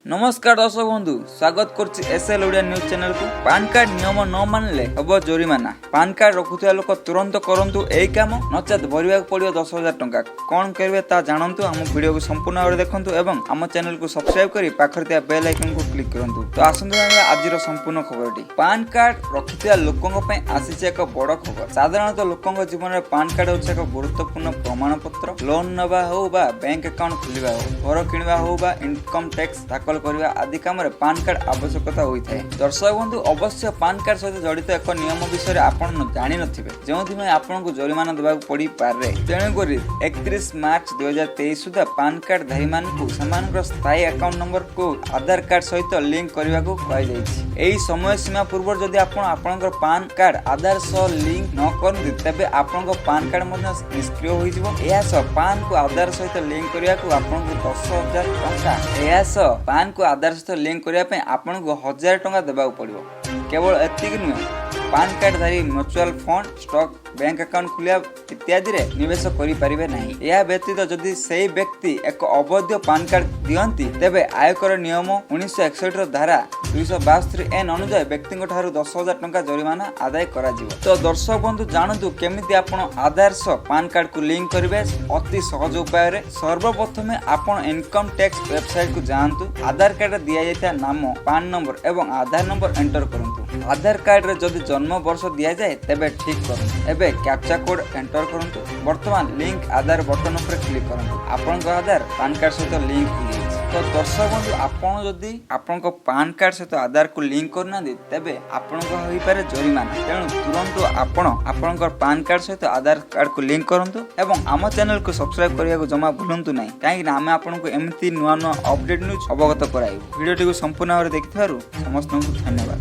नमस्कार दर्शक बंधु स्वागत करछि एसएल ओडिया न्यूज चैनल को। पान कार्ड नियम न मानले हबो जोरिमाना। पान कार्ड रखुथिया लोक तुरंत करंतु एई काम, नचेत भरिबा पड़ियो 10,000 टंका। कोन करबे ता जानंतु। हम वीडियो को संपूर्ण भाव देखंतु एवं हम चैनल को सब्सक्राइब करी पाखर थिया बेल आइकन को क्लिक करंतु। तो आसंतु जानिबा आजिर संपूर्ण खबरटी। पान कार्ड रखुथिया लोकंग पय आसीছে एक बड़ खबर। साधारणतः लोकंग जीवन में पान कार्ड होछि एक गुरुत्वपूर्ण प्रमाण पत्र। लोन नबा हो बा बैंक अकाउंट खुलिबा हो, घर किनिबा हो बा इनकम टैक्स दाखल करबा आदि काम रे पान कार्ड आवश्यकता होई थाए। दर्शक बंधु अवश्य पान कार्ड सहित जड़ित एक नियम विषय आपण जानि नथिबे, जेउथि में आपन को जरिमाना देबा पड़ी पारे। तेणु करी 31 मार्च 2023 सुधा पान कार्ड धारी मान को समान स्थायी अकाउंट नंबर को आधार कार्ड सहित लिंक करबा को कहि दैछि। एही समय सीमा पूर्व जदि आपन पान कार्ड आधार सह लिंक न करथि तबे आपन पान कार्ड मध्ये निष्क्रिय होई जिवो। एहा सह पान को आधार सहित लिंक करिया को आपन को 10,000 टंका, एहा सह पान को आधार सहित लिंक करिया पे आपन को 1000 टंका देबा पड़िबो। केवल एतिक नुहे, पान कार्ड धारी mutual fund, stock, bank account खुलिया इत्यादि रे निवेश करि परिबे नाही। यह व्यतीत जदि सेही व्यक्ति एक अवैध पान कार्ड दियंती तेबे आयकर नियम 1961 रो धारा 272 एन अनुसार व्यक्ति ठारू 10,000 टंका जरिमाना आदाय करा जिवो। तो दर्शक बंधु जानतु केमिति आपण आधार सह पान कार्ड को लिंक करिवे अति सहज उपाय रे। सर्वप्रथमे आपण इनकम टैक्स वेबसाइट को जानतु। आधार कार्ड रे दिया जायता नाम, पान नंबर एवं आधार नंबर एंटर करंतु। आधार कार्ड रे जदि जन्म वर्ष दिया जाए तेबे ठीक करंतु। एबे कैप्चा कोड एंटर करंतु। वर्तमान लिंक आधार बटन पर क्लिक करंतु। आपन को आधार पान कार्ड सहित लिंक हो जाय। तो दर्शक बंधु आपण जदि आपन को पान कार्ड सहित आधार को लिंक करना दे तेबे आपन को होई पारे जरिमाना। तेणु तुरंत आपन को पान कार्ड सहित आधार कार्ड को लिंक करंतु एवं आम चैनल को सब्सक्राइब करिया को जमा भूलंतु नाही, काहे कि आमे आपन को एमिति नुवा नुवा अपडेट न्यूज अवगत कराइबु। वीडियो को संपूर्ण भाव देखिथारु समस्त को धन्यवाद।